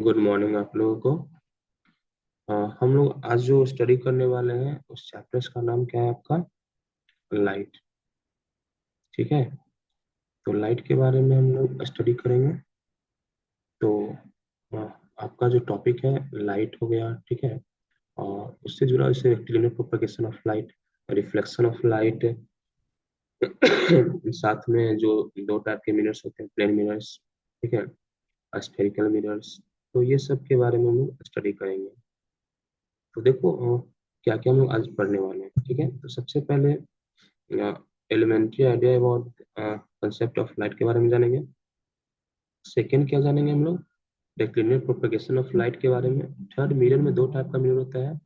Good morning आप लोगों को। हम लोग आज जो स्टडी करने वाले हैं उस चैप्टर्स का नाम क्या है आपका? लाइट। ठीक है। तो लाइट के बारे में हम लोग स्टडी करेंगे। तो अ, आपका जो टॉपिक है लाइट हो गया, ठीक है। और उससे जुड़ा जैसे rectilinear propagation of light, reflection of light, साथ में जो दो टाइप के मिरर्स होते हैं, प्लेन मिरर्स, ठीक है, स्फेरिकल मिरर्स। तो ये सब के बारे में हम लोग स्टडी करेंगे। तो देखो क्या क्या हम लोग आज पढ़ने वाले हैं, ठीक है। तो सबसे पहले elementary idea about concept of light के बारे में जानेंगे। सेकेंड क्या जानेंगे हम लोग? रेक्टिलिनियर प्रोपगेशन ऑफ लाइट के बारे में। थर्ड, मिरर में दो टाइप का मिरर होता है,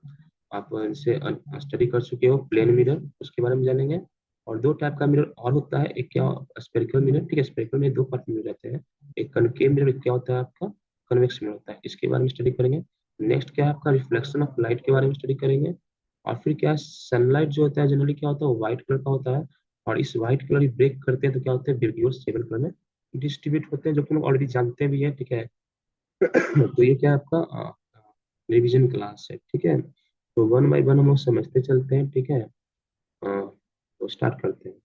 आप इसे स्टडी कर चुके हो, प्लेन मिरर, उसके बारे में जानेंगे। और दो टाइप का मिरर और होता है, एक क्या, स्पेरिकल मिरर, ठीक है। स्पेरिकल में दो पार्ट मिरर रहते हैं, एक कनकेव मिरर, एक क्या होता है आपका, कन्वेक्स मिरर होता है। इसके बारे में स्टडी करेंगे। नेक्स्ट क्या है आपका, रिफ्लेक्शन ऑफ लाइट के बारे में स्टडी करेंगे। और फिर क्या है, सनलाइट जो होता है जनरली क्या होता है, वो व्हाइट कलर का होता है। और इस व्हाइट कलर ब्रेक करते हैं तो क्या होते हैं, बिरग्योस सेवन कलर में डिस्ट्रीब्यूट होते हैं, जो कि हम ऑलरेडी जानते भी है, ठीक है। तो ये क्या है आपका रिवीजन क्लास है, ठीक है। तो वन बाय वन हम लोग समझते चलते हैं, ठीक है। तो स्टार्ट करते हैं।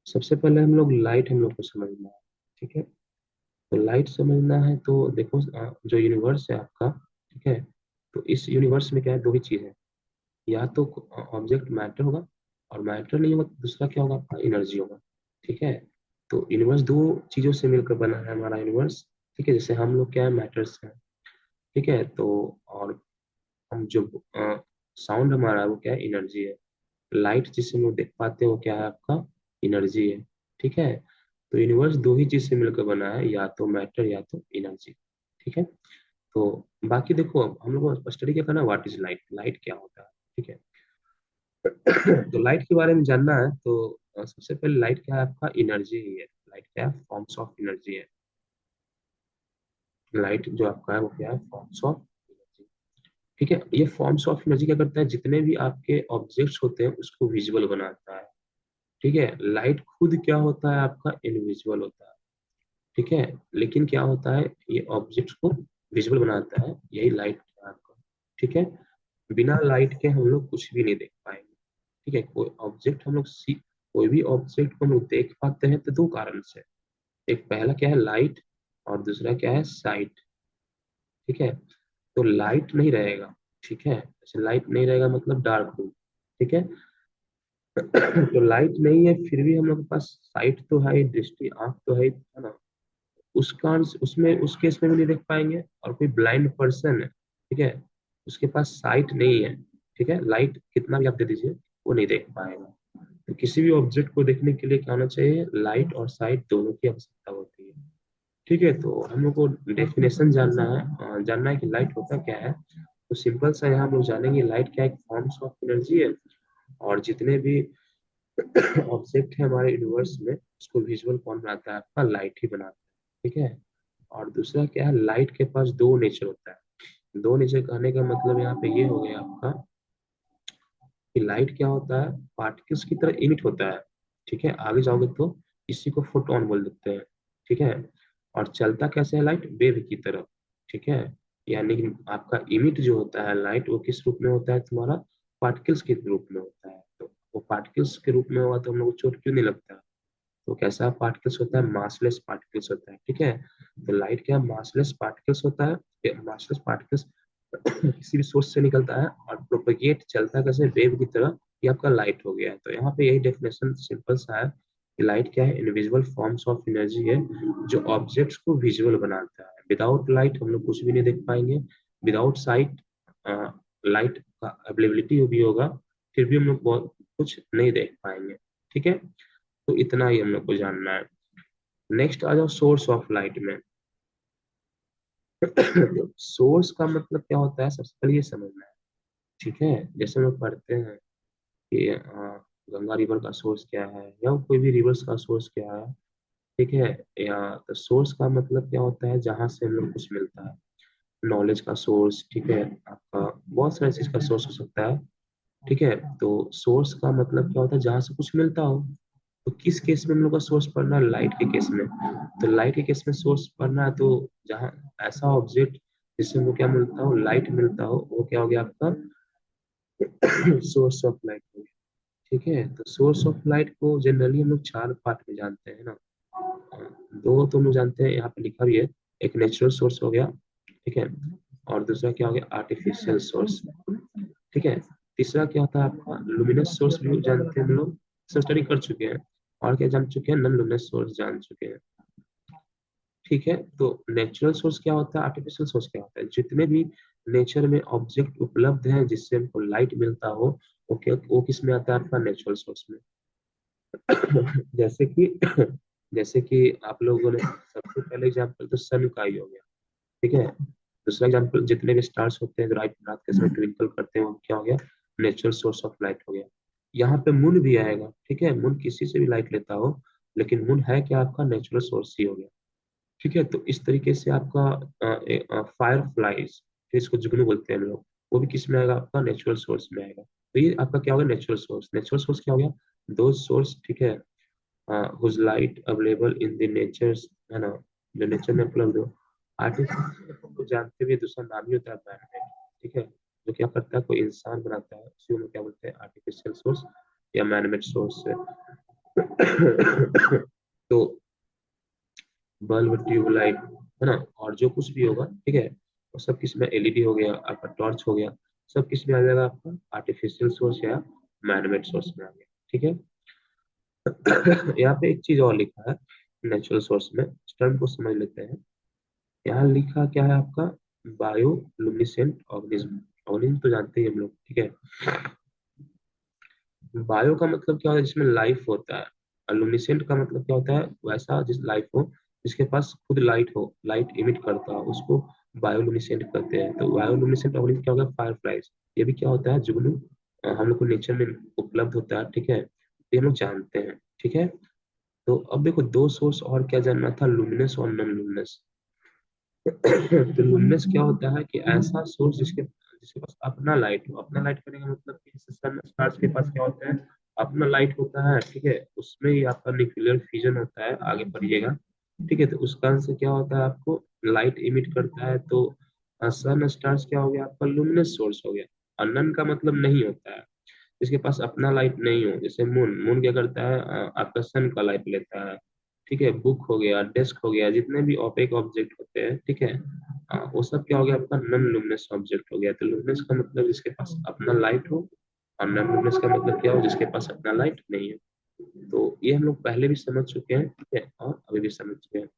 सबसे पहले हम लोग को समझना है, ठीक है। तो लाइट समझना है तो देखो, जो यूनिवर्स है आपका, ठीक है। तो इस यूनिवर्स में क्या है, दो ही चीज है, या तो ऑब्जेक्ट मैटर होगा, और मैटर नहीं होगा तो दूसरा क्या होगा आपका, एनर्जी होगा, ठीक है। तो यूनिवर्स दो चीजों से मिलकर बना है हमारा यूनिवर्स, ठीक है। जैसे हम लोग क्या है, मैटर्स हैं, ठीक है। तो और हम जो साउंड हमारा है वो क्या है, एनर्जी है। लाइट जिसे हम लोग देख पाते हैं वो क्या है आपका, एनर्जी है, ठीक है। तो यूनिवर्स दो ही चीज से मिलकर बना है, या तो मैटर या तो एनर्जी, ठीक है। तो बाकी देखो, अब हम लोग को स्टडी क्या करना है, व्हाट इज लाइट, लाइट क्या होता है, ठीक है। तो लाइट के बारे में जानना है तो सबसे पहले लाइट क्या है आपका, एनर्जी ही है। लाइट क्या है, फॉर्म्स ऑफ एनर्जी है। लाइट जो आपका है वो क्या है, फॉर्म्स ऑफ एनर्जी, ठीक है। ये फॉर्म्स ऑफ एनर्जी क्या करता है, जितने भी आपके ऑब्जेक्ट्स होते हैं उसको विजुअल बनाता है, ठीक है। लाइट खुद क्या होता है आपका, इनविजिबल होता है, ठीक है। लेकिन क्या होता है, ये ऑब्जेक्ट्स को विजुअल बनाता है, यही लाइट है आपका, ठीक है। बिना लाइट के हम लोग कुछ भी नहीं देख पाएंगे, ठीक है। कोई भी ऑब्जेक्ट को हम लोग देख पाते हैं तो दो कारण से, एक पहला क्या है, लाइट, और दूसरा क्या है, साइट, ठीक है। तो लाइट नहीं रहेगा, ठीक है। जैसे लाइट नहीं रहेगा मतलब डार्क रूम, ठीक है। तो लाइट नहीं है फिर भी हम लोग के पास साइट तो है, दृष्टि, आंख तो है ना। उसमें उस केस में भी नहीं देख पाएंगे। और कोई ब्लाइंड पर्सन है, ठीक है, उसके पास साइट नहीं है, ठीक है, लाइट कितना भी आप दे दीजिए वो नहीं देख पाएगा। तो किसी भी ऑब्जेक्ट को देखने के लिए क्या होना चाहिए, लाइट और साइट दोनों की आवश्यकता होती है, ठीक है। तो हम लोग को डेफिनेशन जानना है कि लाइट होता क्या है। तो सिंपल सा यहाँ हम लोग जानेंगे, लाइट क्या एक फॉर्म्स ऑफ एनर्जी है, और जितने भी ऑब्जेक्ट है हमारे यूनिवर्स में उसको विजुअल कौन बनाता है आपका, लाइट ही बनाता है, ठीक है। और दूसरा क्या है, लाइट के पास दो नेचर होता है। दो नेचर कहने का मतलब यहाँ पे ये हो गया आपका कि लाइट क्या होता है, पार्टिकल्स की तरह इमिट होता है, ठीक है। आगे जाओगे तो इसी को फोटोन बोल देते हैं, ठीक है। और चलता कैसे है लाइट, वेव की तरह, ठीक है। यानी कि आपका इमिट जो होता है लाइट, वो किस रूप में होता है तुम्हारा, पार्टिकल्स के रूप में होता है। तो वो पार्टिकल्स के रूप में होगा तो हम लोग को चोट क्यों नहीं लगता? तो कैसा पार्टिकल्स होता है, मासलेस पार्टिकल्स होता है, ठीक है। तो लाइट क्या, मासलेस पार्टिकल्स होता है। मासलेस पार्टिकल्स किसी भी सोर्स से निकलता है और प्रोपेगेट चलता है कैसे, वेव की तरह। ये आपका लाइट हो गया है। तो यहाँ पे यही डेफिनेशन सिंपल सा है कि लाइट क्या है, इनविजिबल फॉर्म्स ऑफ एनर्जी है जो ऑब्जेक्ट्स को विजुअल बनाता है। विदाउट लाइट हम लोग कुछ भी नहीं देख पाएंगे। विदाउट साइट, लाइट का अवेलेबिलिटी भी होगा फिर भी हम लोग बहुत कुछ नहीं देख पाएंगे, ठीक है। तो इतना ही हम लोग को जानना है। नेक्स्ट आ जाओ सोर्स ऑफ लाइट में। सोर्स का मतलब क्या होता है, सबसे पहले ये समझना है, ठीक है। जैसे हम लोग पढ़ते हैं कि गंगा रिवर का सोर्स क्या है, या कोई भी रिवर्स का सोर्स क्या है, ठीक है। या तो सोर्स का मतलब क्या होता है, जहां से हम लोग कुछ मिलता है, नॉलेज का सोर्स, ठीक है। आपका बहुत सारे चीज का सोर्स हो सकता है, ठीक है। तो सोर्स का मतलब क्या होता है, जहां से कुछ मिलता हो। तो किस केस में हम लोग का सोर्स पढ़ना है, लाइट के केस में। तो लाइट के केस में सोर्स पढ़ना है तो जहाँ ऐसा ऑब्जेक्ट जिससे हमको क्या मिलता हो, लाइट मिलता हो, वो क्या हो गया आपका सोर्स ऑफ लाइट हो गया। ठीक है, तो सोर्स ऑफ लाइट को जनरली हम लोग चार पार्ट में जानते हैं ना। दो तो हम लोग जानते हैं, यहाँ पे लिखा भी है। एक नेचुरल सोर्स हो गया, ठीक है, और दूसरा क्या हो गया, आर्टिफिशियल सोर्स। ठीक है, तीसरा क्या होता है आपका, लुमिनस सोर्स भी जानते हैं हम लोग, स्टडी कर चुके हैं। और क्या जान चुके हैं, नॉन लुमिनस सोर्स जान चुके हैं। ठीक है, तो नेचुरल सोर्स क्या होता है, आर्टिफिशियल सोर्स क्या होता है, जितने भी नेचर में ऑब्जेक्ट उपलब्ध हैं जिससे हमको लाइट मिलता हो, वो क्या, वो किस में आता है आपका, नेचुरल सोर्स में। जैसे कि जैसे कि आप लोगों ने सबसे पहले एग्जांपल तो सन का ही हो गया। ठीक है, दूसरा एग्जांपल जितने भी स्टार्स होते हैं जो रात रात के समय ट्विंकल करते हैं, वो क्या हो गया, नेचुरल सोर्स ऑफ लाइट हो गया। यहाँ पे मून भी आएगा। ठीक है, मून किसी से भी लाइट लेता हो, लेकिन मून है क्या, आपका नेचुरल सोर्स ही हो गया। ठीक है, तो इस तरीके से आपका फायर फ्लाइज, जिसको जुगनू बोलते हैं हम लोग, वो भी किस में आएगा, आपका नेचुरल सोर्स में आएगा। तो ये आपका क्या होगा, नेचुरल सोर्स। नेचुरल सोर्स क्या हो गया, दो सोर्स, ठीक है, whose light available in the natures, है ना, जो नेचर में उपलब्ध हो। आर्टिफिशियल को जानते हुए दूसरा नाम ही होता है मैनमेड। ठीक है, जो क्या करता है, कोई इंसान बनाता है, उसी को क्या बोलते हैं, आर्टिफिशियल सोर्स या मैनमेड सोर्स है। तो बल्ब, ट्यूबलाइट, है ना, और जो कुछ भी होगा, ठीक है, वो सब किस में, एलईडी हो गया, आपका टॉर्च हो गया, सब किस में आ जाएगा, आपका आर्टिफिशियल सोर्स या मैनमेड सोर्स में आ गया। ठीक है। यहाँ पे एक चीज और लिखा है नेचुरल सोर्स में, इस टर्म को समझ लेते हैं। यहाँ लिखा क्या है आपका, बायोलुमिनेसेंट ऑर्गेनिज्म। ऑर्गेनिज्म तो जानते ही हम लोग। ठीक है, बायो का मतलब क्या होता है, जिसमें लाइफ होता है। और लुमिनेसेंट का मतलब क्या होता है, वैसा जिस लाइफ हो, जिसके पास खुद लाइट हो, लाइट इमिट करता हो, उसको बायोलुमिनेसेंट कहते हैं। तो बायोलुमिनेसेंट ऑर्गेनिज्म क्या होगा, फायर फ्लाइज। ये भी क्या होता है, जुगनू, हम लोग को नेचर में उपलब्ध होता है। ठीक है, ये हम लोग जानते हैं। ठीक है, तो अब देखो दो सोर्स और क्या जानना था, लुमिनस और नॉन लुमिनस। तो लुमिनस क्या होता है कि ऐसा सोर्स जिसके जिसके पास अपना लाइट हो। अपना लाइट करने का मतलब कि जैसे सन स्टार्स के पास क्या होता है, अपना लाइट होता है। ठीक है, उसमें ही आपका न्यूक्लियर फ्यूजन होता है, आगे पढ़िएगा। ठीक है, तो उस कारण से क्या होता है, आपको लाइट इमिट करता है। तो सन स्टार्स क्या हो गया, आपका लुमिनस सोर्स हो गया। और नन का मतलब नहीं होता है, जिसके पास अपना लाइट नहीं हो। जैसे मून, मून क्या करता है, आपका सन का लाइट लेता है। ठीक है, बुक हो गया, डेस्क हो गया, जितने भी ओपेक ऑब्जेक्ट होते हैं, ठीक है, वो सब क्या हो गया, आपका नॉन लुमिनस ऑब्जेक्ट हो गया। तो लुमिनस का मतलब जिसके पास अपना लाइट हो, और नॉन लुमिनस का मतलब क्या हो, जिसके पास अपना लाइट नहीं है। तो ये हम लोग पहले भी समझ चुके हैं, ठीक है, और अभी भी समझ चुके हैं।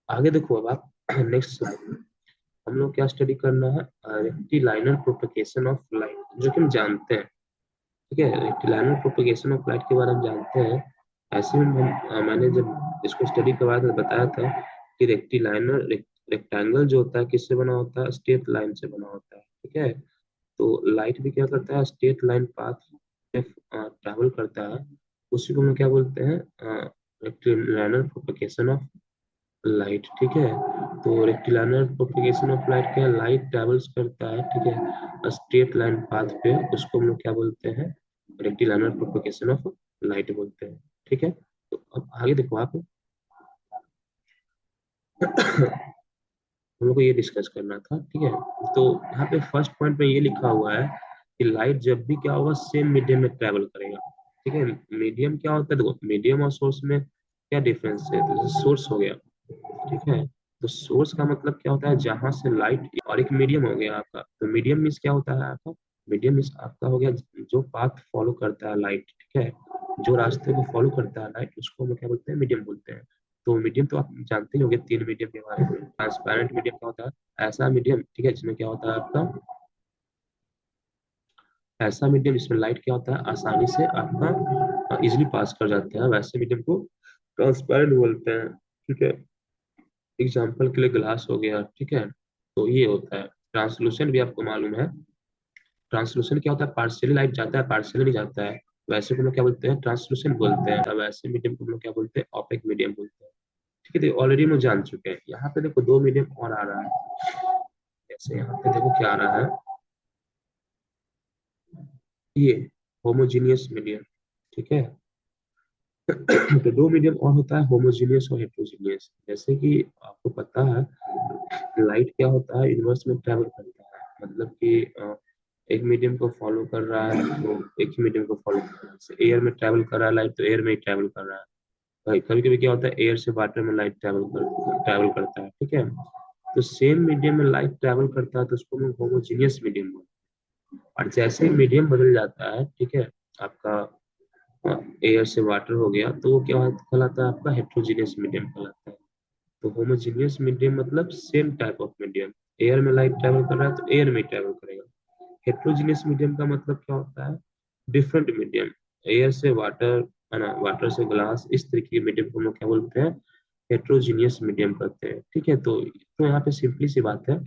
आगे देखो अब आप नेक्स्ट स्लाइड में हम लोग क्या स्टडी करना है, रेक्टिलाइनर प्रोपगेशन ऑफ लाइट, जो कि हम जानते हैं। ठीक है, रेक्टिलाइनर प्रोपगेशन ऑफ लाइट के बारे में जानते हैं। ऐसे में मैंने जब इसको स्टडी करवाया था तो बताया था कि रेक्टिलाइनर रेक्टेंगल जो होता है किससे बना होता है, स्ट्रेट लाइन से बना होता है। ठीक है, तो लाइट भी क्या करता है, स्ट्रेट लाइन पाथ में ट्रैवल करता है। उसी को हम क्या बोलते हैं, रेक्टिलाइनर प्रोपगेशन ऑफ लाइट। ठीक है, तो रेक्टिलाइनर प्रोपगेशन ऑफ लाइट क्या, लाइट ट्रेवल्स करता है, ठीक है, स्ट्रेट लाइन पाथ पे, उसको हम लोग क्या बोलते हैं, रेक्टिलाइनर प्रोपगेशन ऑफ लाइट बोलते हैं। ठीक है, तो अब आगे देखो आप, हम लोग को ये डिस्कस करना था। ठीक है, तो यहाँ पे फर्स्ट पॉइंट में ये लिखा हुआ है कि लाइट जब भी क्या होगा, सेम मीडियम में ट्रेवल करेगा। ठीक है, मीडियम क्या होता है, देखो मीडियम और सोर्स में क्या डिफरेंस है, तो सोर्स हो गया। ठीक है, तो सोर्स का मतलब क्या होता है, जहां से लाइट, और एक मीडियम हो गया आपका। तो मीडियम मीन्स क्या होता है आपका, मीडियम मीन्स आपका हो गया जो पाथ फॉलो करता है लाइट। ठीक है, जो रास्ते को फॉलो करता है लाइट, उसको हम क्या बोलते हैं, मीडियम बोलते हैं। तो मीडियम तो आप जानते ही होंगे, तीन मीडियम के बारे में। ट्रांसपेरेंट मीडियम क्या होता है, ऐसा मीडियम, ठीक है, जिसमें क्या होता है आपका, ऐसा मीडियम जिसमें लाइट क्या होता है, आसानी से आपका इजिली पास कर जाता है, वैसे मीडियम को ट्रांसपेरेंट बोलते हैं। ठीक है, एग्जाम्पल के लिए ग्लास हो गया। ठीक है, तो ये होता है। ट्रांसलूसेंट भी आपको मालूम है, ट्रांसलूसेंट क्या होता है, पार्शियली लाइट जाता है, पार्शियली नहीं जाता है। वैसे को हम लोग क्या बोलते हैं, ट्रांसलूसेंट बोलते हैं। अब वैसे मीडियम को हम लोग क्या बोलते हैं, ऑपेक मीडियम बोलते हैं। ठीक है, तो ऑलरेडी हम लोग जान चुके हैं। यहाँ पे देखो दो मीडियम और आ रहा है। जैसे यहाँ पे देखो क्या आ रहा है, ये होमोजीनियस मीडियम। ठीक है, तो दो मीडियम और होता है, होमोजीनियस और हेट्रोजीनियस। जैसे कि आपको पता है लाइट क्या होता है, यूनिवर्स में ट्रैवल करता है, मतलब कि एक मीडियम को फॉलो कर रहा है तो एक ही मीडियम को फॉलो कर रहा है। जैसे एयर में ट्रैवल कर रहा है लाइट, तो एयर में ही ट्रैवल कर रहा है भाई। कभी कभी क्या होता है, एयर से वाटर में लाइट ट्रैवल करता है, ठीक है। तो सेम मीडियम में लाइट ट्रैवल करता है तो उसको हम होमोजीनियस मीडियम बोलते हैं। और जैसे ही मीडियम बदल जाता है, ठीक है, आपका एयर से वाटर हो गया तो वो क्या कहलाता है, आपका हेट्रोजीनियस मीडियम कहलाता है। तो होमोजीनियस मीडियम मतलब same type of medium. Air में लाइट ट्रैवल कर रहा है तो एयर में ट्रैवल करेगा। हेट्रोजीनियस मीडियम का मतलब क्या होता है, डिफरेंट मीडियम। एयर से वाटर, है ना, वाटर से ग्लास, इस तरीके के मीडियम को हम लोग क्या बोलते हैं, हेट्रोजीनियस मीडियम कहते हैं, ठीक है। तो यहाँ पे सिंपली सी बात है,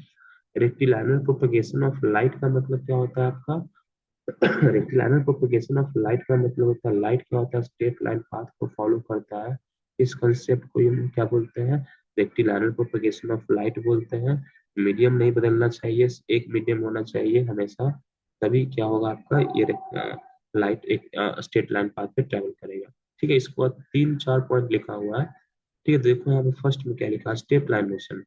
रेक्टिलाइनर प्रोपगेशन ऑफ लाइट का मतलब क्या होता है आपका, रेक्टिलाइनर प्रोपगेशन ऑफ लाइट का मतलब होता है, लाइट क्या होता है, स्ट्रेट लाइन पाथ को फॉलो करता है। इस कंसेप्ट को हम क्या बोलते हैं, रेक्टिलाइनर प्रोपगेशन ऑफ लाइट बोलते हैं। मीडियम नहीं बदलना चाहिए, एक मीडियम होना चाहिए हमेशा, तभी क्या होगा आपका ये लाइट एक स्ट्रेट लाइन पाथ पे ट्रेवल करेगा, ठीक है। इसके बाद 3-4 पॉइंट लिखा हुआ है, ठीक है। देखो यहाँ पे फर्स्ट में क्या लिखा है, स्ट्रेट लाइन मोशन।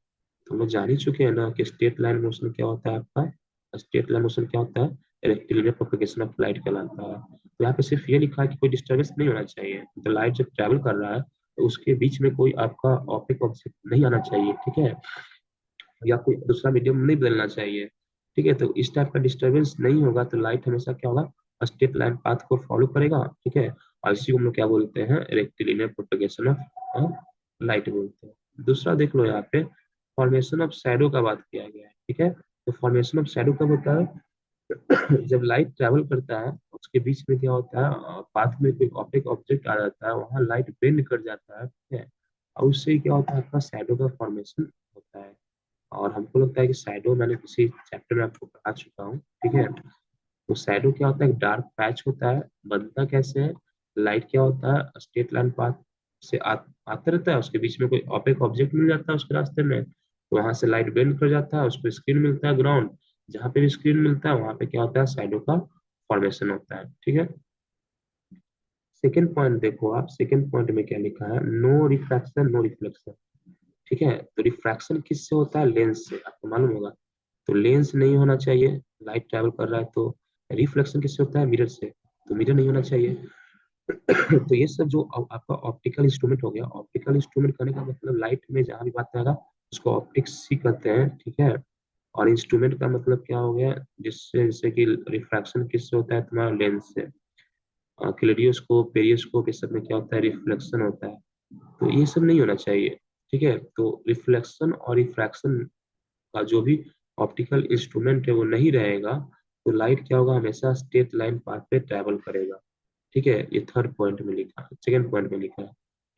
तो हम लोग जान ही चुके हैं ना कि स्ट्रेट लाइन मोशन क्या होता है आपका, स्ट्रेट लाइन मोशन क्या होता है, रेक्टिलिनियर प्रोपगेशन ऑफ लाइट कहलाता है। तो यहाँ पे सिर्फ ये लिखा है कि कोई डिस्टर्बेंस नहीं होना चाहिए, तो लाइट जब ट्रैवल कर रहा है तो उसके बीच में कोई आपका ऑप्टिक ऑब्जेक्ट नहीं आना चाहिए, ठीक है, या कोई दूसरा मीडियम नहीं बदलना चाहिए, ठीक है। तो इस टाइप का डिस्टर्बेंस नहीं होगा तो लाइट हमेशा क्या होगा, स्ट्रेट लाइन पाथ को फॉलो करेगा, ठीक है। और इसी को हम लोग क्या बोलते हैं, रेक्टिलिनियर प्रोपगेशन ऑफ लाइट बोलते हैं। दूसरा देख लो यहाँ पे, फॉर्मेशन ऑफ शैडो का बात किया गया है, ठीक है। तो फॉर्मेशन ऑफ शैडो कब होता है, जब लाइट ट्रैवल करता है उसके बीच में क्या होता है, पाथ में कोई ऑप्टिक ऑब्जेक्ट आ जाता है, वहां लाइट बेंड कर जाता है, ठीक है। और उससे क्या होता है, आपका शैडो का फॉर्मेशन होता है। और हमको लगता है कि शैडो मैंने किसी चैप्टर में आपको पढ़ा चुका हूँ, ठीक है। तो शैडो क्या होता है, एक डार्क पैच होता है, बनता कैसे है, लाइट क्या होता है, स्ट्रेट लाइन पाथ से आता रहता है, उसके बीच में कोई ऑपेक ऑब्जेक्ट मिल जाता है उसके रास्ते में, तो वहां से लाइट बेंड कर जाता है, उसको स्क्रीन मिलता है ग्राउंड, जहाँ पे भी स्क्रीन मिलता है वहां पे क्या होता है, शैडो का फॉर्मेशन होता है, ठीक है। सेकेंड पॉइंट देखो आप, सेकेंड पॉइंट में क्या लिखा है, नो रिफ्रैक्शन नो रिफ्लेक्शन, ठीक है। तो रिफ्रैक्शन किससे होता है, लेंस से, आपको मालूम होगा। तो लेंस नहीं होना चाहिए, लाइट ट्रैवल कर रहा है तो। रिफ्लेक्शन किससे होता है, मिरर से, तो मिरर नहीं होना चाहिए। तो ये सब जो आपका ऑप्टिकल इंस्ट्रूमेंट हो गया, ऑप्टिकल इंस्ट्रूमेंट करने का मतलब लाइट में जहां भी बात आएगा उसको ऑप्टिक्स ही कहते हैं, ठीक है। और इंस्ट्रूमेंट का मतलब क्या हो गया, जिससे जैसे कि रिफ्रैक्शन किससे होता है, तुम्हारा लेंस से। क्लेरियोस्कोप, पेरियोस्कोप, ये सब में क्या होता है, रिफ्लेक्शन होता है। तो ये सब नहीं होना चाहिए, ठीक है। तो रिफ्लेक्शन और रिफ्रैक्शन का जो भी ऑप्टिकल इंस्ट्रूमेंट है वो नहीं रहेगा, तो लाइट क्या होगा, हमेशा स्ट्रेट लाइन पाथ पे ट्रैवल करेगा, ठीक है। ये थर्ड पॉइंट में लिखा है, सेकंड पॉइंट में लिखा है।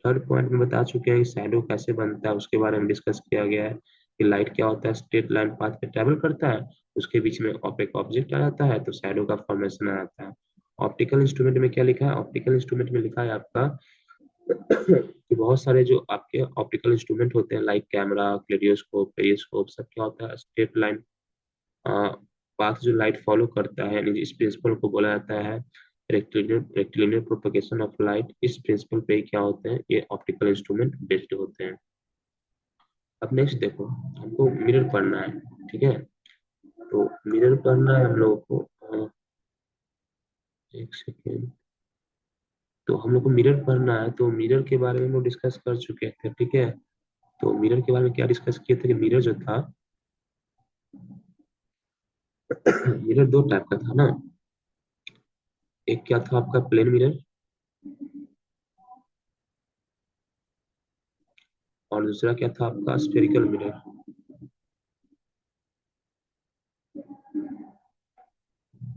थर्ड पॉइंट में बता चुके हैं कि शैडो कैसे बनता है, उसके बारे में डिस्कस किया गया है कि लाइट क्या होता है, स्ट्रेट लाइन पाथ पे ट्रैवल करता है, उसके बीच में ऑप्टिक ऑब्जेक्ट आ जाता है तो शैडो का फॉर्मेशन आ जाता है। ऑप्टिकल इंस्ट्रूमेंट में क्या लिखा है, ऑप्टिकल इंस्ट्रूमेंट में लिखा है आपका कि बहुत सारे जो आपके ऑप्टिकल इंस्ट्रूमेंट होते हैं, लाइक कैमरा, क्लेरियोस्कोप, पेरियोस्कोप, सब क्या होता है, स्ट्रेट लाइन पाथ जो लाइट फॉलो करता है, यानी इस प्रिंसिपल को बोला जाता है रेक्टिलिनियर प्रोपगेशन ऑफ लाइट। इस प्रिंसिपल पे ही क्या होते हैं, ये ऑप्टिकल इंस्ट्रूमेंट बेस्ड होते हैं। अब नेक्स्ट देखो, हमको मिरर पढ़ना है, ठीक है। तो मिरर पढ़ना है हम लोगों को, एक सेकेंड। तो हम लोग को मिरर पढ़ना है, तो मिरर के बारे में हम लोग डिस्कस कर चुके थे, ठीक है। तो मिरर के बारे में क्या डिस्कस किए थे कि मिरर जो था, मिरर दो टाइप का था ना। एक क्या था आपका, प्लेन मिरर, और दूसरा क्या था आपका, स्फेरिकल मिरर,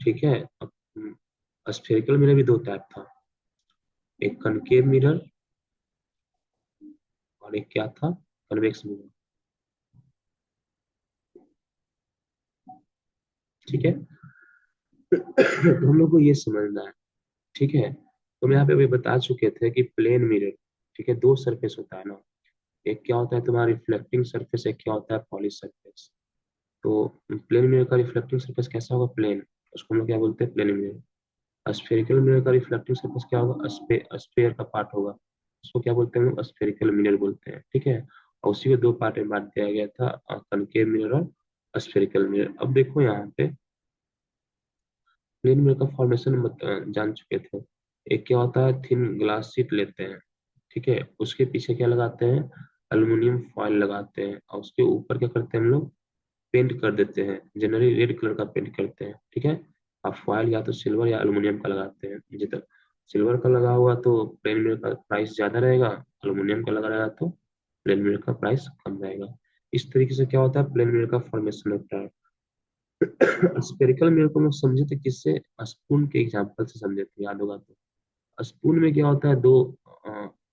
ठीक है। अब स्फेरिकल मिरर भी दो टाइप था, एक कनकेव मिरर और एक क्या था, कन्वेक्स मिरर, ठीक है। तो हम लोग को ये समझना है, ठीक है। तो हम यहाँ पे अभी बता चुके थे कि प्लेन मिरर, ठीक है, दो सरफेस होता है ना, एक क्या होता है तुम्हारा रिफ्लेक्टिंग सरफेस, एक क्या होता है पॉलिश सरफेस। तो प्लेन मिरर का रिफ्लेक्टिंग सरफेस कैसा होगा, प्लेन, उसको हम लोग क्या बोलते हैं, प्लेन मिरर। स्फेरिकल मिरर का रिफ्लेक्टिव सरफेस क्या होगा, स्फेयर का पार्ट होगा, उसको क्या बोलते हैं हम लोग, स्फेरिकल मिरर बोलते हैं, ठीक है। और उसी को दो पार्ट में बांट दिया गया था, कनकेव मिरर और स्फेरिकल मिरर। अब देखो यहाँ पे प्लेन मिरर का फॉर्मेशन जान चुके थे। एक क्या होता है, थिन ग्लास शीट लेते हैं, ठीक है, उसके पीछे क्या लगाते हैं, अल्युमिनियम फॉयल लगाते हैं, और उसके ऊपर क्या करते हैं हम लोग, पेंट कर देते हैं, जनरली रेड कलर का पेंट करते हैं, ठीक है। अब फॉयल या तो सिल्वर या अल्युमिनियम का लगाते हैं। जितना सिल्वर का लगा हुआ तो प्लेन मिरर का प्राइस ज्यादा रहेगा, अल्युमिनियम का लगा रहेगा तो प्लेन मिरर का प्राइस कम रहेगा। इस तरीके से क्या होता है, प्लेन मिरर का फॉर्मेशन होता है। स्पेरिकल मिरर को हम लोग समझे थे किससे, स्पून के एग्जांपल से समझे थे, याद होगा तो। स्पून में क्या होता है, दो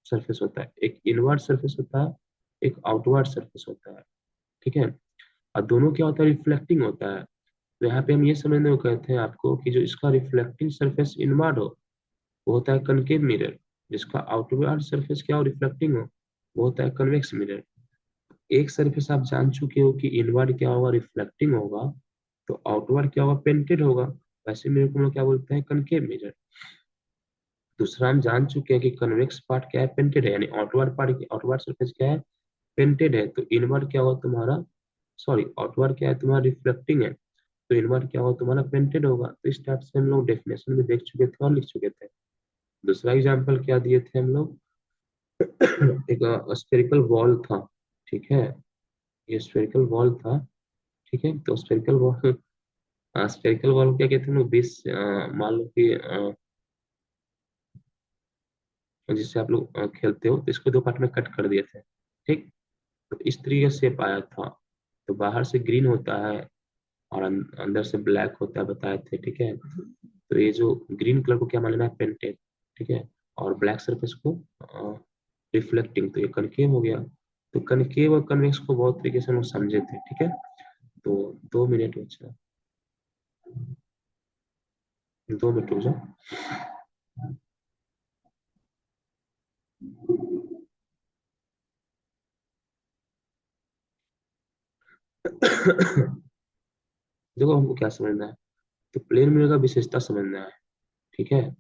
सरफेस होता है, एक इनवर्ड सरफेस होता है, एक आउटवर्ड सरफेस होता है, ठीक है। और दोनों क्या होता है, रिफ्लेक्टिंग होता है। तो यहाँ पे हम ये समझने को कहते हैं आपको कि जो इसका रिफ्लेक्टिंग सरफेस इनवर्ड हो वो होता है कनकेव मिरर, जिसका आउटवर्ड सरफेस क्या हो, रिफ्लेक्टिंग हो, वो होता है कन्वेक्स मिरर। एक सरफेस आप जान चुके हो कि इनवर्ड क्या होगा, रिफ्लेक्टिंग होगा, तो आउटवर्ड क्या होगा, पेंटेड होगा। वैसे मिरर को हम लोग क्या बोलते हैं, कनकेव मिरर। दूसरा हम जान चुके हैं कि कन्वेक्स पार्ट क्या है, पेंटेड है, यानी आउटवर्ड पार्ट, आउटवर्ड सरफेस क्या है, पेंटेड है। तो इनवर्ड क्या होगा तुम्हारा, सॉरी आउटवर्ड क्या है तुम्हारा, रिफ्लेक्टिंग है, तो इनवर्ड क्या होगा तुम्हारा, पेंटेड होगा। तो इस टाइप से हम लोग डेफिनेशन में देख चुके थे और लिख चुके थे। दूसरा एग्जाम्पल क्या दिए थे हम लोग, एक स्फेरिकल बॉल था, ठीक है, ये स्फेरिकल बॉल था, ठीक है। तो स्फेरिकल बॉल, स्फेरिकल बॉल को क्या कहते हैं हम लोग, 20 मान लो कि जिससे आप लोग खेलते हो, तो इसको दो पार्ट में कट कर दिए थे, ठीक। तो इस तरीके से शेप आया था। तो बाहर से ग्रीन होता है और अंदर से ब्लैक होता है, बताए थे, ठीक है। तो ये जो ग्रीन कलर को क्या मान लेना है, पेंटेड, ठीक है, और ब्लैक सरफेस को रिफ्लेक्टिंग, तो ये कनकेव हो गया। तो कनकेव और कन्वेक्स को बहुत तरीके से हम लोग समझे थे, ठीक है। तो 2 मिनट बचा, 2 मिनट रुक जाओ। देखो हमको क्या समझना है, तो प्लेन मिरर का विशेषता समझना है, ठीक है।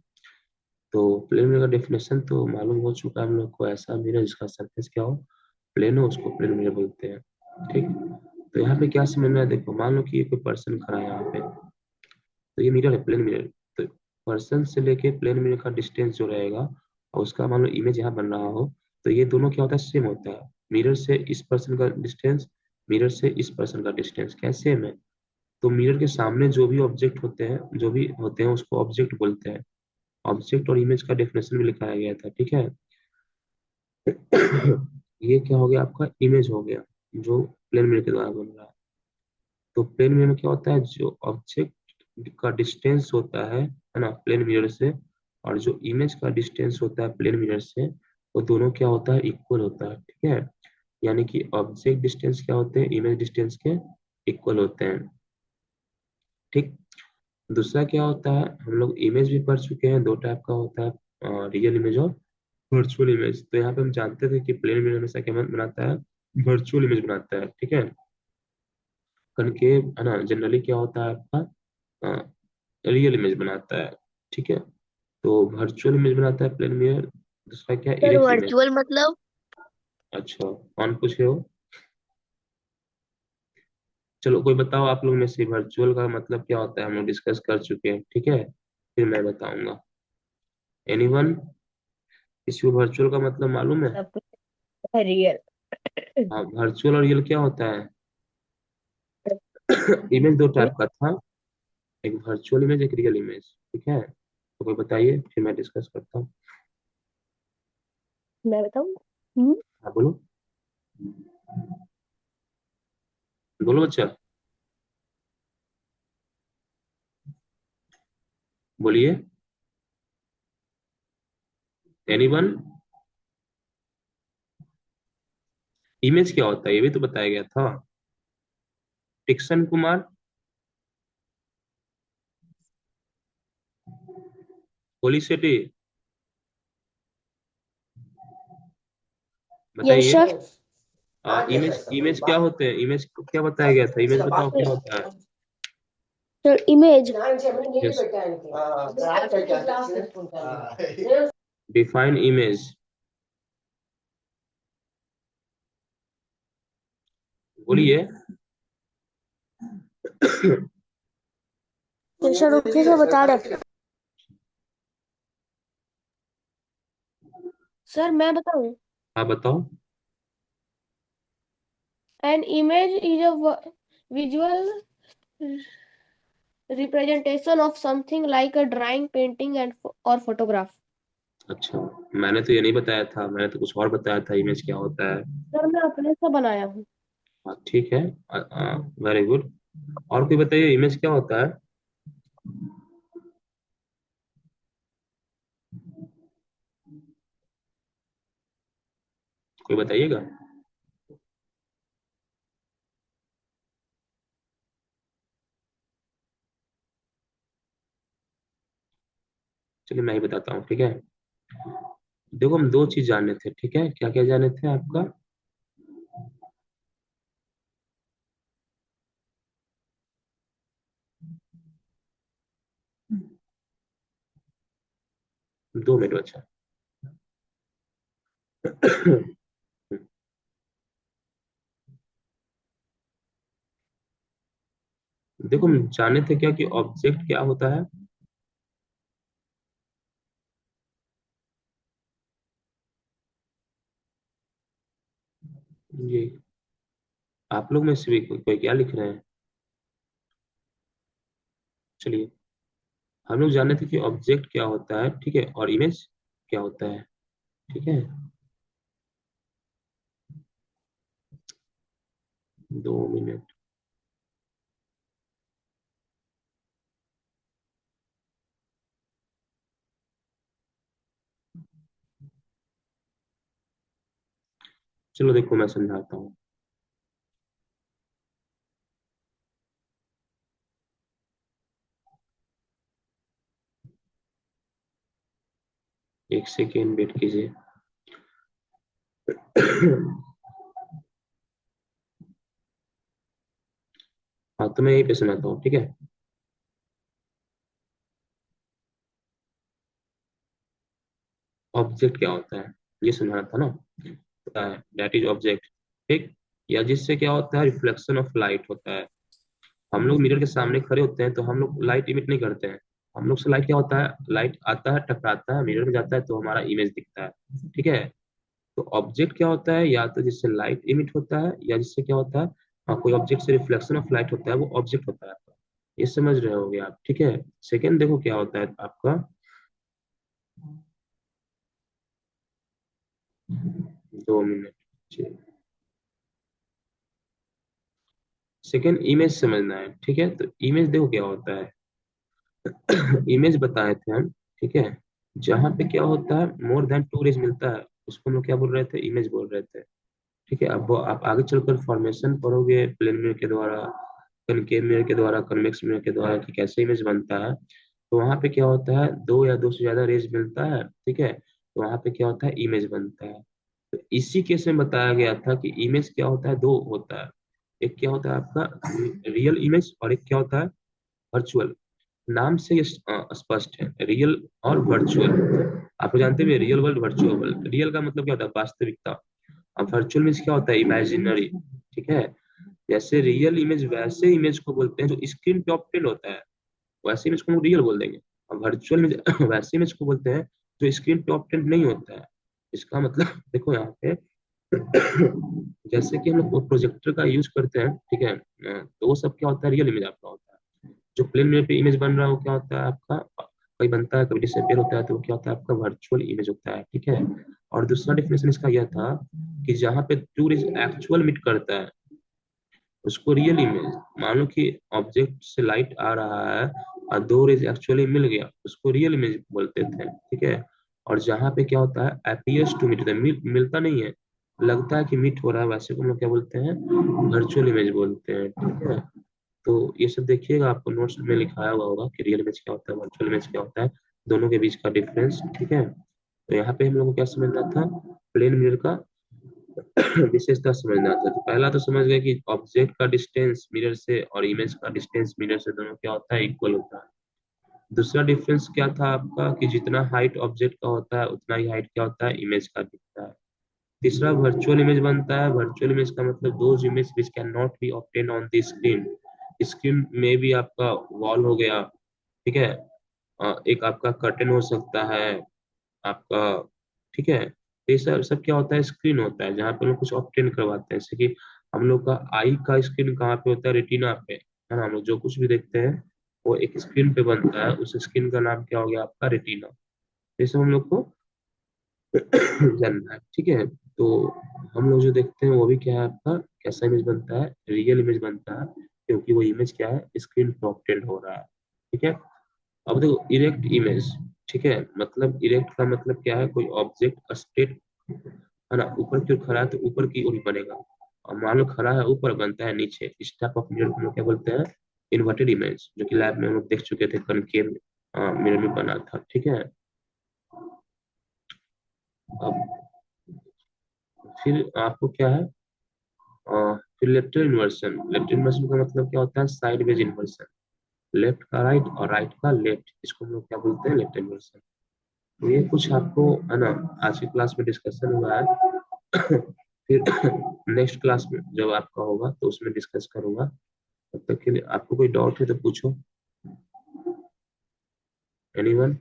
तो प्लेन मिरर का डेफिनेशन तो मालूम हो चुका है हम लोग को, ऐसा मिरर जिसका सरफेस क्या हो, प्लेन हो, उसको प्लेन मिरर बोलते हैं, ठीक। तो यहाँ पे क्या समझना है, देखो मान लो कि ये कोई पर्सन खड़ा है यहाँ पे, तो ये मिरर है, प्लेन मिरर। तो पर्सन से लेके प्लेन मिरर का डिस्टेंस जो रहेगा, और उसका मान लो इमेज यहाँ बन रहा हो, तो ये दोनों क्या होता है, सेम होता है। मिरर से इस पर्सन का डिस्टेंस, मिरर से इस पर्सन का डिस्टेंस क्या सेम है। तो मिरर के सामने जो भी ऑब्जेक्ट होते हैं, जो भी होते हैं उसको ऑब्जेक्ट बोलते हैं। ऑब्जेक्ट और इमेज का डेफिनेशन भी लिखाया गया था, ठीक है। ये क्या हो गया, आपका इमेज हो गया, जो प्लेन मिरर के द्वारा बन रहा है। तो प्लेन मिरर में क्या होता है, जो ऑब्जेक्ट का डिस्टेंस होता है ना, प्लेन मिरर से, और जो इमेज का डिस्टेंस होता है प्लेन मिरर से, वो दोनों क्या होता है, इक्वल होता है, ठीक है। यानी कि ऑब्जेक्ट डिस्टेंस क्या होते हैं, इमेज डिस्टेंस के इक्वल होते हैं, ठीक। दूसरा क्या होता है, हम लोग इमेज भी पढ़ चुके हैं, दो टाइप का होता है, रियल इमेज और वर्चुअल इमेज। तो यहाँ पे हम जानते थे कि प्लेन इमेज हमेशा क्या बनाता है, वर्चुअल इमेज बनाता है, ठीक है। कनकेव है ना, जनरली क्या होता है आपका, रियल इमेज बनाता है, ठीक है। तो वर्चुअल इमेज बनाता है प्लेन मिरर। दूसरा क्या, सर इरेक्ट इमेज। वर्चुअल मतलब? अच्छा, कौन पूछे हो, चलो कोई बताओ आप लोग में से, वर्चुअल का मतलब क्या होता है, हम लोग डिस्कस कर चुके हैं, ठीक है, फिर मैं बताऊंगा। एनीवन, किसी को वर्चुअल का मतलब मालूम है। सब कुछ है रियल। हाँ, वर्चुअल और रियल क्या होता है, इमेज दो टाइप का था, एक वर्चुअल इमेज, एक रियल इमेज, ठीक है। तो कोई बताइए, फिर मैं डिस्कस करता हूँ। मैं बताऊँ? हम्म। हाँ बोलो, बोलो बच्चा, बोलिए, एनीवन। इमेज क्या होता है ये भी तो बताया गया था, टिक्सन कुमार, पोलिसेटी, यस बताइए। सर। इमेज, इमेज क्या होते हैं, इमेज को क्या बताया गया था, इमेज बताओ क्या होता है। Sir image, yes, define image. बोलिए। कैसा रुचि से बता रहे। सर मैं बताऊं। हाँ बताओ। An image is a visual representation of something like a drawing, painting, and or photograph. अच्छा, मैंने तो ये नहीं बताया था, मैंने तो कुछ और बताया था इमेज क्या होता है। सर मैं अपने से बनाया हूँ। हाँ ठीक है, वेरी गुड। और कोई बताइए इमेज क्या होता है। कोई बताइएगा। चलिए मैं ही बताता हूँ, ठीक है। देखो हम दो चीज जाने थे, ठीक है, क्या क्या जाने थे आपका। दो मिनट बचा। देखो हम जाने थे क्या कि ऑब्जेक्ट क्या होता है। ये आप लोग में से भी कोई क्या लिख रहे हैं। चलिए, हम लोग जाने थे कि ऑब्जेक्ट क्या होता है, ठीक है, और इमेज क्या होता है, ठीक है। 2 मिनट। चलो देखो मैं समझाता हूँ। एक सेकेंड वेट कीजिए। हाँ तो मैं यहीं पे सुनाता हूँ, ठीक है। ऑब्जेक्ट क्या होता है, ये सुनाना था ना। होता है दैट इज ऑब्जेक्ट, ठीक। या जिससे क्या होता है, रिफ्लेक्शन ऑफ लाइट होता है। हम लोग मिरर के सामने खड़े होते हैं तो हम लोग लाइट इमिट नहीं करते हैं। हम लोग से लाइट क्या होता है, लाइट आता है, टकराता है, मिरर में जाता है तो हमारा इमेज दिखता है, ठीक है। तो ऑब्जेक्ट क्या होता है, या तो जिससे लाइट इमिट होता है या जिससे क्या होता है, कोई ऑब्जेक्ट से रिफ्लेक्शन ऑफ लाइट होता है, वो ऑब्जेक्ट होता है आपका। ये समझ रहे होगे आप, ठीक है। सेकंड देखो क्या होता है आपका। 2 मिनट। सेकंड इमेज समझना है, ठीक है। तो इमेज देखो क्या होता है। इमेज बताए थे हम, ठीक है। जहाँ पे क्या होता है, मोर देन टू रेज मिलता है, उसको हम लोग क्या बोल रहे थे, इमेज बोल रहे थे, ठीक है। अब वो आप आगे चलकर फॉर्मेशन पढ़ोगे, प्लेन मिरर के द्वारा, कनकेव मिरर के द्वारा, कन्वेक्स मिरर के द्वारा, कि कैसे इमेज बनता है। तो वहां पे क्या होता है, दो या दो से ज्यादा रेज मिलता है, ठीक है। तो वहां पे क्या होता है, इमेज बनता है। तो इसी केस में बताया गया था कि इमेज क्या होता है, दो होता है। एक क्या होता है आपका रियल इमेज, और एक क्या होता है वर्चुअल। नाम से ये स्पष्ट है, रियल और वर्चुअल। आप जानते हैं real world, virtual world. Real का मतलब क्या होता है, वास्तविकता। अब वर्चुअल मीन्स क्या होता है, इमेजिनरी, ठीक है। जैसे रियल इमेज वैसे इमेज को बोलते हैं जो स्क्रीन पे ऑब्टेन होता है, वैसे इमेज को हम रियल बोल देंगे। अब वर्चुअल इमेज वैसे इमेज को बोलते हैं जो स्क्रीन पे ऑब्टेन नहीं होता है। इसका मतलब देखो यहाँ पे जैसे कि हम लोग प्रोजेक्टर का यूज करते हैं, ठीक है, तो वो सब क्या होता है, रियल इमेज आपका होता है। जो प्लेन मिरर पे इमेज बन रहा है वो क्या होता है आपका, कभी बनता है कभी डिसअपियर होता है, तो वो क्या होता है आपका वर्चुअल इमेज होता है, ठीक है। और दूसरा डेफिनेशन इसका यह था कि जहाँ पे टू इज एक्चुअल मीट करता है उसको रियल इमेज। मान लो कि ऑब्जेक्ट से लाइट आ रहा है और दो रेज एक्चुअली मिल गया, उसको रियल इमेज बोलते थे, ठीक है। और जहाँ पे क्या होता है, अपीयर्स टू मीट, मिलता नहीं है, लगता है कि मीट हो रहा है, वैसे को हम लोग क्या बोलते हैं, वर्चुअल इमेज बोलते हैं, ठीक है। तो ये सब देखिएगा, आपको नोट्स में लिखाया हुआ होगा कि रियल इमेज क्या होता है, वर्चुअल इमेज क्या होता है, दोनों के बीच का डिफरेंस, ठीक है। तो यहाँ पे हम लोग को क्या समझना था, प्लेन मिरर का विशेषता समझना था। तो पहला तो समझ गए कि ऑब्जेक्ट का डिस्टेंस मिरर से और इमेज का डिस्टेंस मिरर से दोनों क्या होता है, इक्वल होता है। दूसरा डिफरेंस क्या था आपका कि जितना हाइट ऑब्जेक्ट का होता है उतना ही हाइट क्या होता है, इमेज का दिखता है। तीसरा वर्चुअल इमेज बनता है। वर्चुअल इमेज का मतलब those image which can not be obtain on the screen. Screen में भी आपका वॉल हो गया, ठीक है, एक आपका कर्टन हो सकता है आपका, ठीक है। तो ये सब सब क्या होता है, स्क्रीन होता है जहाँ पे हम लोग कुछ ऑब्टेन करवाते हैं। जैसे कि हम लोग का आई का स्क्रीन कहाँ पे होता है, रेटिना पे, है ना। हम लोग जो कुछ भी देखते हैं वो एक स्क्रीन पे बनता है, उस स्क्रीन का नाम क्या हो गया आपका, रेटिना। ये सब हम लोग को जानना है, ठीक है। तो हम लोग जो देखते हैं वो भी क्या है आपका, कैसा इमेज बनता है, रियल इमेज बनता है, क्योंकि वो इमेज क्या है, स्क्रीन पे ऑब्टेन हो रहा है, ठीक है। अब देखो इरेक्ट इमेज, ठीक है, मतलब इरेक्ट का मतलब क्या है, कोई ऑब्जेक्ट स्टेट, है ना, ऊपर की ओर खड़ा है तो ऊपर की ओर ही बनेगा। और मान लो खड़ा है ऊपर, बनता है नीचे। इस टाइप ऑफ मिरर को हम लोग क्या बोलते हैं, इन्वर्टेड इमेज, जो कि लैब में हम लोग देख चुके थे, कनकेव मिरर में बना था, ठीक है। अब फिर आपको क्या है, फिर लेफ्ट इन्वर्सन। लेफ्ट इन्वर्सन का मतलब क्या होता है, साइड वेज इन्वर्सन। लेफ्ट का राइट और राइट का लेफ्ट, इसको हम लोग क्या बोलते हैं, लेफ्ट इन्वर्सन। तो ये कुछ आपको, है ना, आज की क्लास में डिस्कशन हुआ है। फिर नेक्स्ट क्लास में जब आपका होगा तो उसमें डिस्कस करूंगा। तब तक के लिए आपको कोई डाउट है तो पूछो। एनीवन?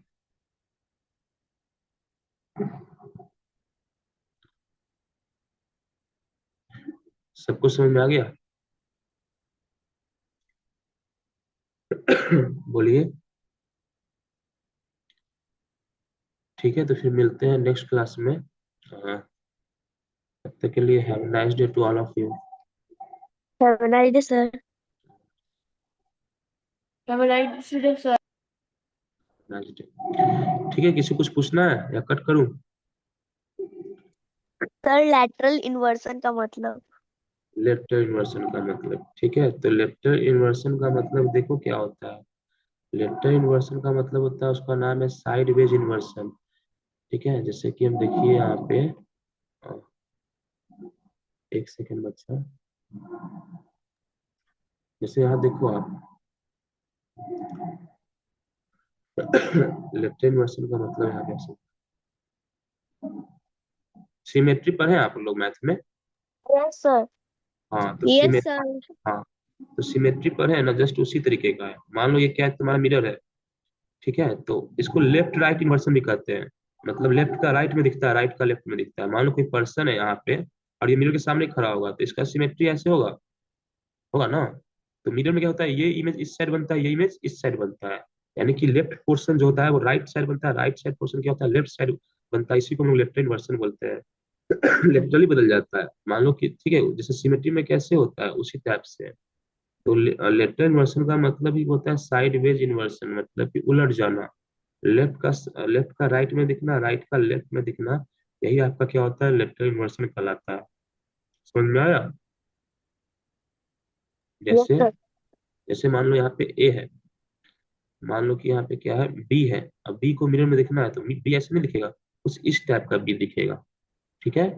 सब कुछ समझ में आ गया? बोलिए। ठीक है, तो फिर मिलते हैं नेक्स्ट क्लास में। तब तक के लिए have a nice day to all of you. Have a nice day, sir. Have a nice day, sir. Nice day. ठीक है, किसी कुछ पूछना है या कट करूं? सर लैटरल इन्वर्सन का मतलब। लेफ्ट इन्वर्सन का मतलब, ठीक है, तो लेफ्ट इन्वर्सन का मतलब देखो क्या होता है। लेफ्ट इन्वर्सन का मतलब होता है, उसका नाम है साइड वेज इन्वर्सन, ठीक है। जैसे कि हम देखिए यहाँ पे, अ, एक सेकेंड बच्चा, जैसे यहाँ देखो आप, लेफ्ट इन्वर्सन का मतलब यहाँ पे सिमेट्री पर है आप लोग मैथ में। Yes sir. हाँ तो यस सिमेट्री, सर। हाँ, तो सिमेट्री पर है ना, जस्ट उसी तरीके का है। मान लो ये क्या है, तुम्हारा मिरर है, ठीक है, तो इसको लेफ्ट राइट इन्वर्सन भी कहते हैं। मतलब लेफ्ट का राइट में दिखता है, राइट का लेफ्ट में दिखता है। मान लो कोई पर्सन है यहाँ पे और ये मिरर के सामने खड़ा होगा, तो इसका सिमेट्री ऐसे होगा, होगा ना। तो मिरर में क्या होता है, ये इमेज इस साइड बनता है, ये इमेज इस साइड बनता है। यानी कि लेफ्ट पोर्शन जो होता है वो राइट साइड बनता है, राइट साइड पोर्शन क्या होता है, लेफ्ट साइड बनता है। इसी को हम लोग लेफ्ट इन्वर्सन बोलते हैं। लेफ्टली बदल जाता है, मान लो कि, ठीक है, जैसे सिमेट्री में कैसे होता है उसी टाइप से। तो लेफ्ट इन्वर्सन का मतलब ही होता है साइड वेज इन्वर्सन, मतलब कि उलट जाना। लेफ्ट का राइट में दिखना, राइट का लेफ्ट में दिखना, यही आपका क्या होता है, लेफ्ट इन्वर्सन कहलाता है। समझ में आया? यस जैसे, सर। जैसे मान लो यहाँ पे ए है, मान लो कि यहाँ पे क्या है, बी है। अब बी को मिरर में दिखना है तो बी ऐसे नहीं दिखेगा, कुछ इस टाइप का बी दिखेगा, ठीक है।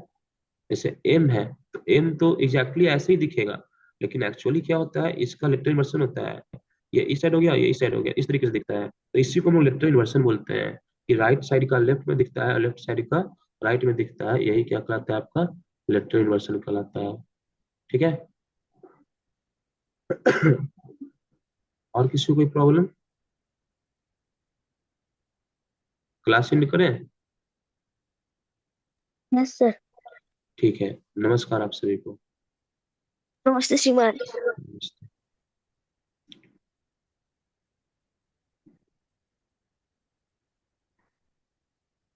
जैसे एम है, तो एम तो एग्जैक्टली ऐसे ही दिखेगा, लेकिन एक्चुअली क्या होता है, इसका लेफ्ट इन्वर्सन होता है। ये इस साइड हो गया, ये इस साइड हो गया, इस तरीके से दिखता है। तो इसी को हम लोग लेफ्ट इन्वर्सन बोलते हैं, कि राइट साइड का लेफ्ट में दिखता है, लेफ्ट साइड का राइट में दिखता है। यही क्या कहलाता है, आपका लेफ्ट इन्वर्सन कहलाता है, ठीक है। और किसी को कोई प्रॉब्लम? क्लास में करें? Yes sir. ठीक है, नमस्कार आप सभी को। नमस्ते श्रीमान।